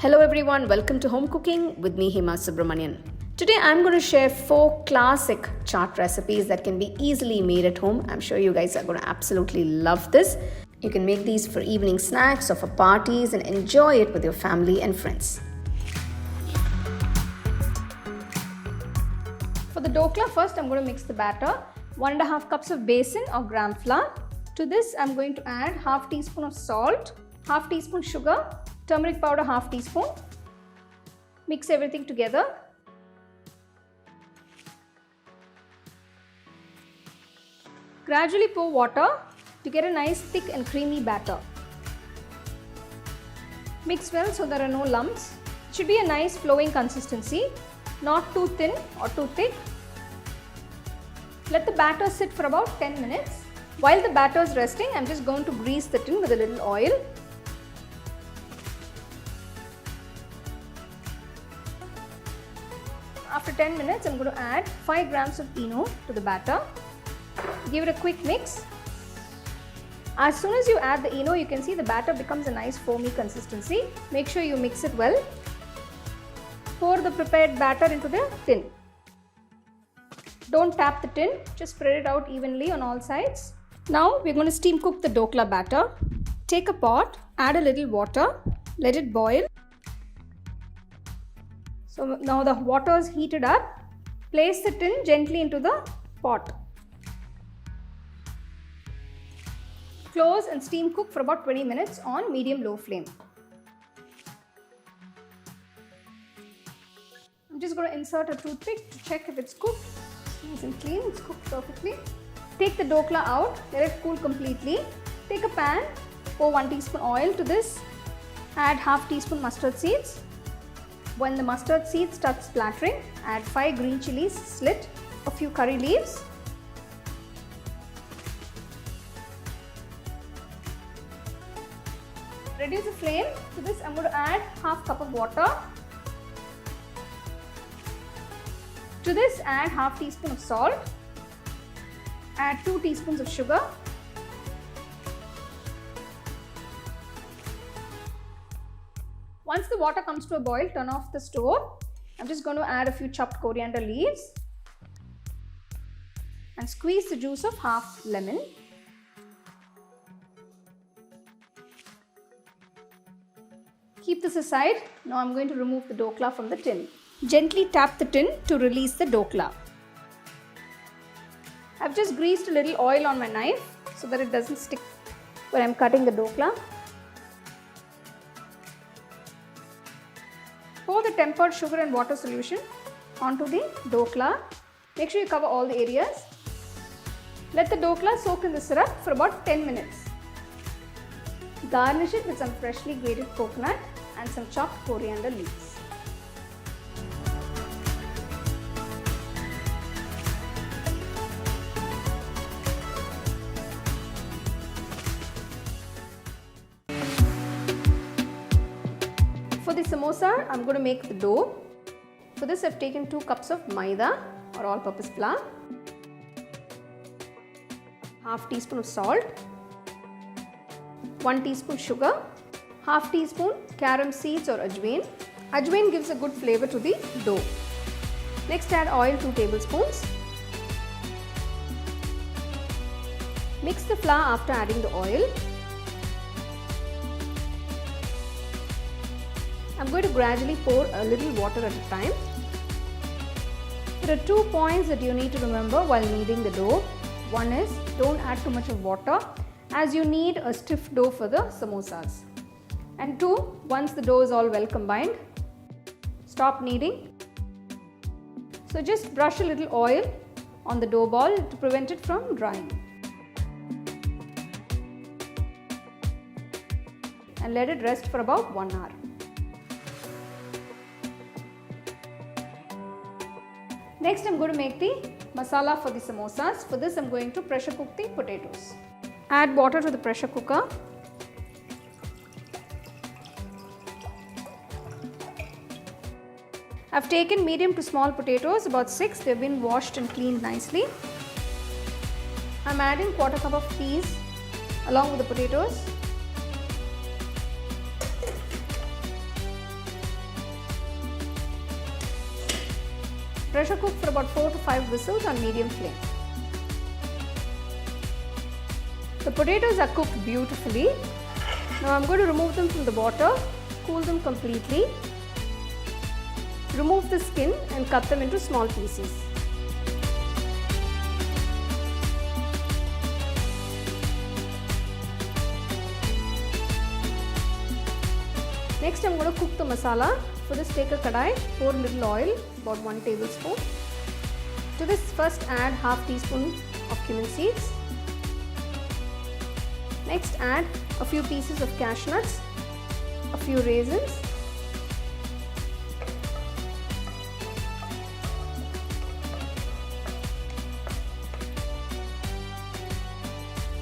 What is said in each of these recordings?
Hello everyone, welcome to Home Cooking with me Hema Subramanian. Today I'm going to share 4 classic chaat recipes that can be easily made at home. I'm sure you guys are going to absolutely love this. You can make these for evening snacks or for parties and enjoy it with your family and friends. For the dokla, first I'm going to mix the batter. 1.5 cups of besan or gram flour. To this I'm going to add half teaspoon of salt, half teaspoon sugar, turmeric powder half teaspoon. Mix everything together. Gradually pour water to get a nice thick and creamy batter. Mix well so there are no lumps. It should be a nice flowing consistency, not too thin or too thick. Let the batter sit for about 10 minutes. While the batter is resting, I am just going to grease the tin with a little oil. After 10 minutes, I am going to add 5 grams of ENO to the batter. Give it a quick mix. As soon as you add the ENO, you can see the batter becomes a nice foamy consistency. Make sure you mix it well. Pour the prepared batter into the tin. Don't tap the tin, just spread it out evenly on all sides. Now we are going to steam cook the dokla batter. Take a pot, add a little water, let it boil. So now the water is heated up. Place the tin gently into the pot. Close and steam cook for about 20 minutes on medium-low flame. I'm just going to insert a toothpick to check if it's cooked. Nice and clean, it's cooked perfectly. Take the dokla out, let it cool completely. Take a pan, pour 1 teaspoon oil to this. Add half teaspoon mustard seeds. When the mustard seeds start splattering, add 5 green chilies slit, a few curry leaves. Reduce the flame. To this I am going to add half cup of water. To this add half teaspoon of salt. Add 2 teaspoons of sugar. Once the water comes to a boil, turn off the stove. I'm just going to add a few chopped coriander leaves and squeeze the juice of half lemon. Keep this aside. Now I'm going to remove the dokla from the tin. Gently tap the tin to release the dokla. I've just greased a little oil on my knife so that it doesn't stick when I'm cutting the dokla. Pour the tempered sugar and water solution onto the dokla. Make sure you cover all the areas. Let the dokla soak in the syrup for about 10 minutes. Garnish it with some freshly grated coconut and some chopped coriander leaves. For the samosa, I am going to make the dough. For this I have taken 2 cups of Maida or all-purpose flour, half teaspoon of salt, 1 teaspoon sugar, half teaspoon Garam Seeds or Ajwain. Ajwain gives a good flavor to the dough. Next add oil 2 tablespoons. Mix the flour after adding the oil. I'm going to gradually pour a little water at a time. There are 2 points that you need to remember while kneading the dough. One is, don't add too much of water as you need a stiff dough for the samosas. And 2, once the dough is all well combined, stop kneading. So just brush a little oil on the dough ball to prevent it from drying. And let it rest for about 1 hour. Next I am going to make the masala for the samosas. For this I am going to pressure cook the potatoes. Add water to the pressure cooker. I have taken medium to small potatoes, about 6. They have been washed and cleaned nicely. I am adding 1/4 cup of peas along with the potatoes. Pressure cook for about 4 to 5 whistles on medium flame. The potatoes are cooked beautifully. Now I am going to remove them from the water, cool them completely. Remove the skin and cut them into small pieces. Next I am going to cook the masala. For this, take a kadai, pour little oil, about 1 tablespoon. To this, first add half teaspoon of cumin seeds. Next add a few pieces of cashew nuts, a few raisins,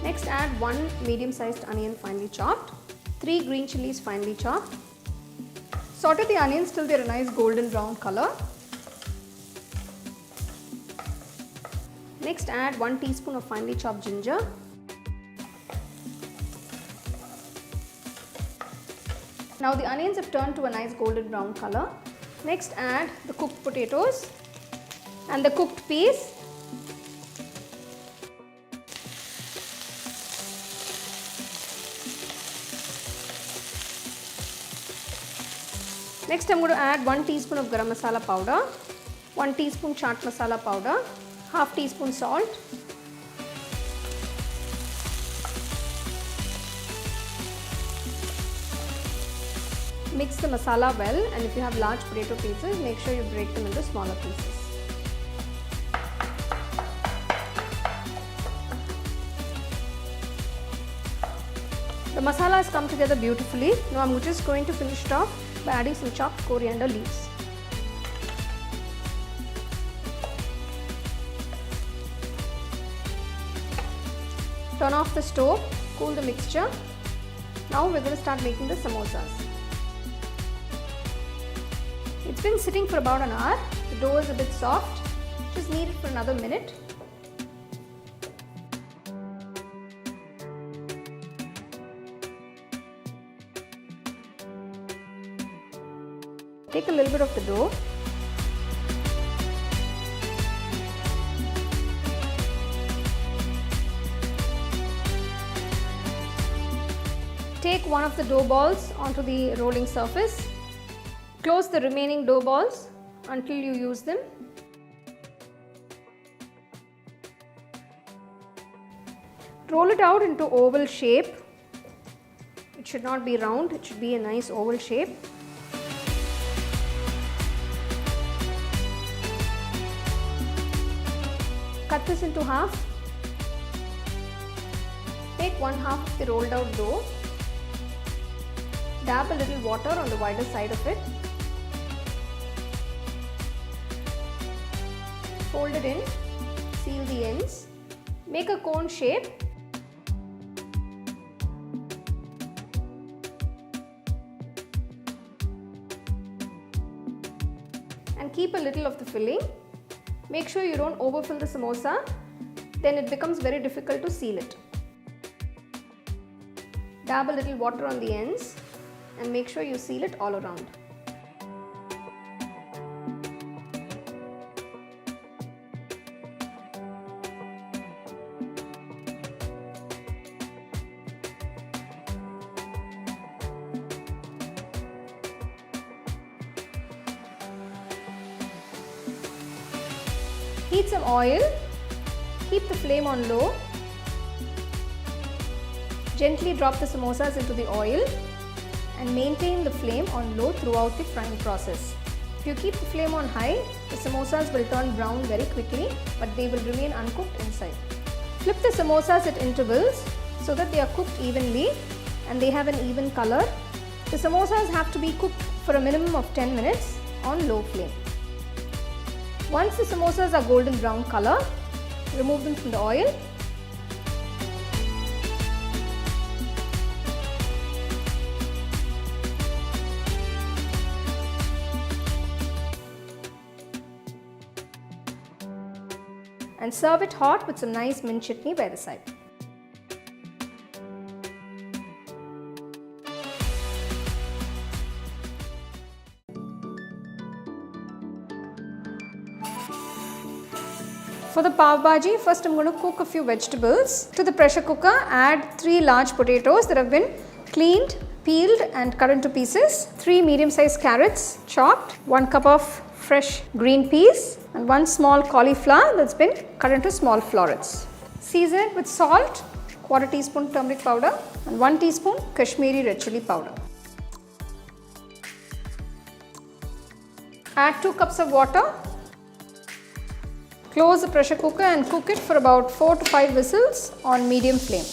next add 1 medium sized onion finely chopped, 3 green chilies finely chopped. Saute the onions till they are a nice golden brown color. Next add 1 teaspoon of finely chopped ginger. Now the onions have turned to a nice golden brown color. Next add the cooked potatoes and the cooked peas. Next I am going to add 1 teaspoon of Garam Masala powder, 1 teaspoon Chaat Masala powder, half teaspoon salt. Mix the masala well, and if you have large potato pieces, make sure you break them into smaller pieces. The masala has come together beautifully. Now I am just going to finish it off by adding some chopped coriander leaves. Turn off the stove, cool the mixture. Now we are going to start making the samosas. It's been sitting for about an hour. The dough is a bit soft. Just knead it for another minute. Take a little bit of the dough. Take one of the dough balls onto the rolling surface. Close the remaining dough balls until you use them. Roll it out into oval shape. It should not be round, it should be a nice oval shape. Cut this into half. Take one half of the rolled out dough. Dab a little water on the wider side of it. Fold it in, seal the ends, make a cone shape. And keep a little of the filling. Make sure you don't overfill the samosa, then it becomes very difficult to seal it. Dab a little water on the ends and make sure you seal it all around. Heat some oil, keep the flame on low. Gently drop the samosas into the oil and maintain the flame on low throughout the frying process. If you keep the flame on high, the samosas will turn brown very quickly, but they will remain uncooked inside. Flip the samosas at intervals so that they are cooked evenly and they have an even color. The samosas have to be cooked for a minimum of 10 minutes on low flame. Once the samosas are golden brown color, remove them from the oil. And serve it hot with some nice mint chutney by the side. For the Pav Bhaji, first I'm going to cook a few vegetables. To the pressure cooker, add 3 large potatoes that have been cleaned, peeled and cut into pieces, 3 medium-sized carrots chopped, 1 cup of fresh green peas and 1 small cauliflower that's been cut into small florets. Season it with salt, ¼ teaspoon turmeric powder and 1 teaspoon Kashmiri red chilli powder. Add 2 cups of water. Close the pressure cooker and cook it for about 4 to 5 whistles on medium flame.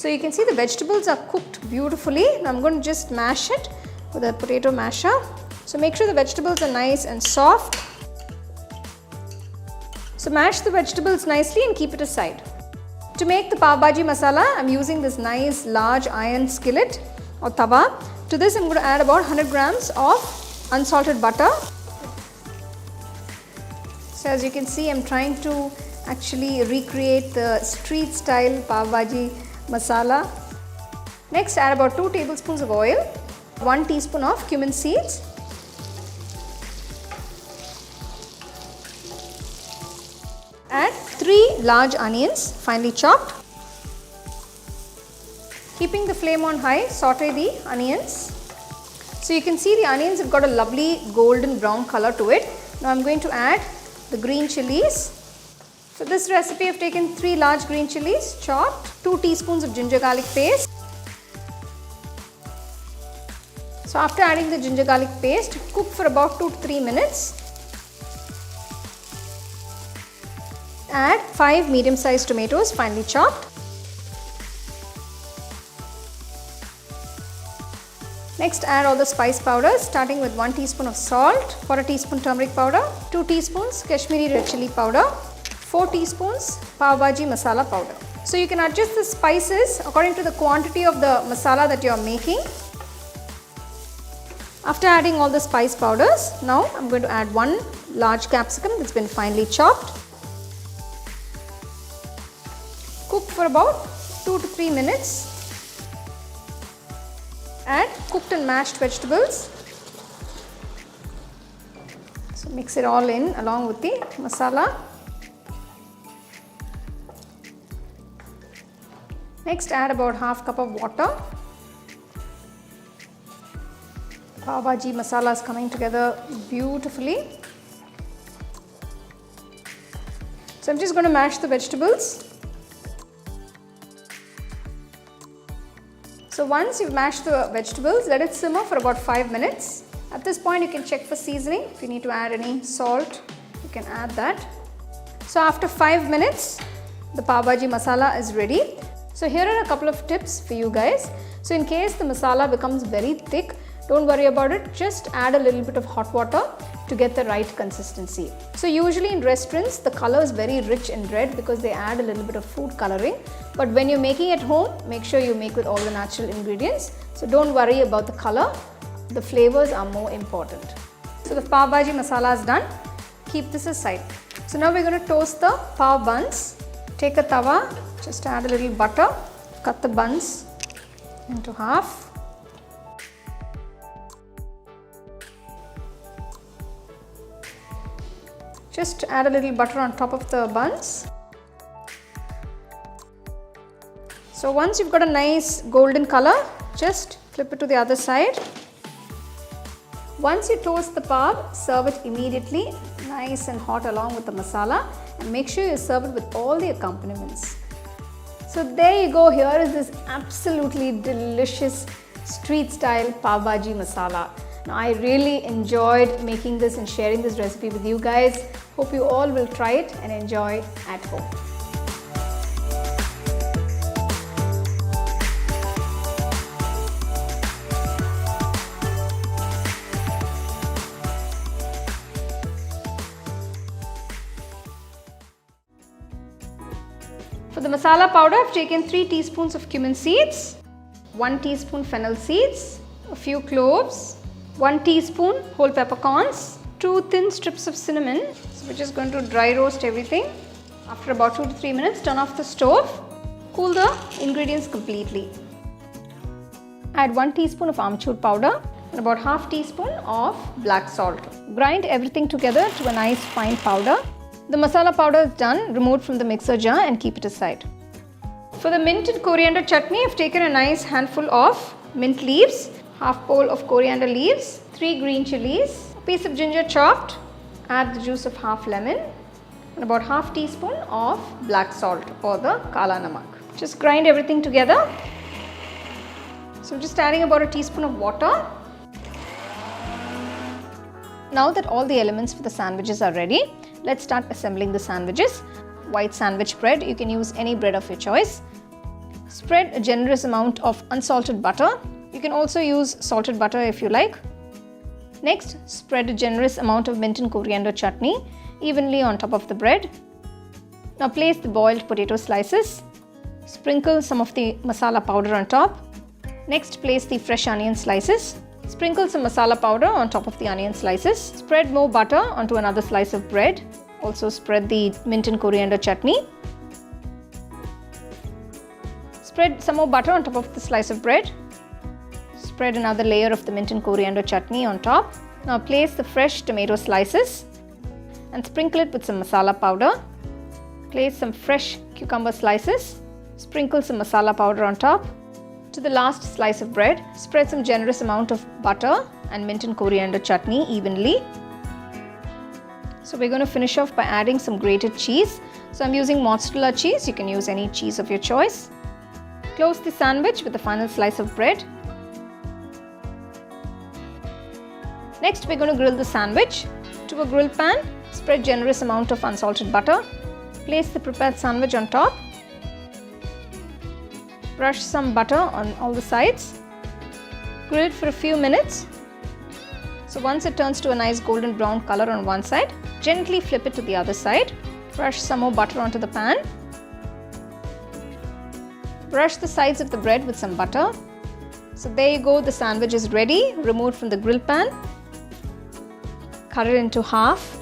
So you can see the vegetables are cooked beautifully. Now I'm going to just mash it with a potato masher. So make sure the vegetables are nice and soft. So mash the vegetables nicely and keep it aside. To make the Pav Bhaji masala, I'm using this nice large iron skillet or tawa. To this I'm going to add about 100 grams of unsalted butter. So as you can see, I'm trying to actually recreate the street style Pav Bhaji masala. Next, add about 2 tablespoons of oil, 1 teaspoon of cumin seeds, add 3 large onions finely chopped. Keeping the flame on high, saute the onions. So you can see the onions have got a lovely golden brown color to it. Now I'm going to add the green chilies. For this recipe, I've taken 3 large green chilies chopped, 2 teaspoons of ginger garlic paste. So after adding the ginger garlic paste, cook for about 2 to 3 minutes. Add 5 medium-sized tomatoes finely chopped. Next, add all the spice powders, starting with 1 teaspoon of salt, ¼ teaspoon turmeric powder, 2 teaspoons Kashmiri red chilli powder, 4 teaspoons Pav Bhaji masala powder. So you can adjust the spices according to the quantity of the masala that you are making. After adding all the spice powders, now I'm going to add 1 large capsicum that's been finely chopped. Cook for about 2 to 3 minutes. Add cooked and mashed vegetables. So mix it all in along with the masala. Next, add about ½ cup of water. Pav Bhaji masala is coming together beautifully. So I'm just going to mash the vegetables. So once you've mashed the vegetables, let it simmer for about 5 minutes. At this point, you can check for seasoning. If you need to add any salt, you can add that. So after 5 minutes, the Pav Bhaji masala is ready. So here are a couple of tips for you guys. So in case the masala becomes very thick, don't worry about it. Just add a little bit of hot water to get the right consistency. So usually in restaurants, the color is very rich and red because they add a little bit of food coloring. But when you're making at home, make sure you make with all the natural ingredients. So don't worry about the color. The flavors are more important. So the Pav Bhaji masala is done. Keep this aside. So now we're going to toast the pav buns. Take a tawa, just add a little butter, cut the buns into half. Just add a little butter on top of the buns. So once you've got a nice golden color, just flip it to the other side. Once you toast the pav, serve it immediately, nice and hot along with the masala, and make sure you serve it with all the accompaniments. So there you go, here is this absolutely delicious street style Pav Bhaji masala. Now I really enjoyed making this and sharing this recipe with you guys. Hope you all will try it and enjoy at home. For the masala powder, I've taken 3 teaspoons of cumin seeds, 1 teaspoon fennel seeds, a few cloves, 1 teaspoon whole peppercorns, 2 thin strips of cinnamon. So we're just going to dry roast everything. After about 2 to 3 minutes, turn off the stove. Cool the ingredients completely. Add 1 teaspoon of amchur powder, and about half teaspoon of black salt. Grind everything together to a nice fine powder. The masala powder is done. Remove from the mixer jar and keep it aside. For the mint and coriander chutney, I've taken a nice handful of mint leaves, half bowl of coriander leaves, 3 green chilies, a piece of ginger chopped, add the juice of half lemon and about half teaspoon of black salt or the kala namak. Just grind everything together. So I'm just adding about a teaspoon of water. Now that all the elements for the sandwiches are ready, let's start assembling the sandwiches. White sandwich bread, you can use any bread of your choice. Spread a generous amount of unsalted butter. You can also use salted butter if you like. Next, spread a generous amount of mint and coriander chutney evenly on top of the bread. Now place the boiled potato slices. Sprinkle some of the masala powder on top. Next, place the fresh onion slices. Sprinkle some masala powder on top of the onion slices. Spread more butter onto another slice of bread. Also spread the mint and coriander chutney. Spread some more butter on top of the slice of bread. Spread another layer of the mint and coriander chutney on top. Now place the fresh tomato slices and sprinkle it with some masala powder. Place some fresh cucumber slices. Sprinkle some masala powder on top. To the last slice of bread, spread some generous amount of butter and mint and coriander chutney evenly. So we're going to finish off by adding some grated cheese. So I'm using mozzarella cheese. You can use any cheese of your choice. Close the sandwich with the final slice of bread. Next, we're going to grill the sandwich. To a grill pan, spread generous amount of unsalted butter. Place the prepared sandwich on top. Brush some butter on all the sides. Grill it for a few minutes. So once it turns to a nice golden brown color on one side, gently flip it to the other side. Brush some more butter onto the pan. Brush the sides of the bread with some butter. So there you go, the sandwich is ready. Remove from the grill pan. Cut it into half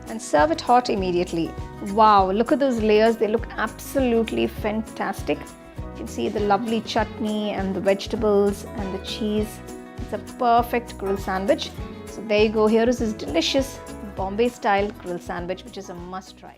and serve it hot immediately. Wow, look at those layers. They look absolutely fantastic. You can see the lovely chutney and the vegetables and the cheese. It's a perfect grill sandwich. So there you go. Here is this delicious Bombay style grill sandwich, which is a must try.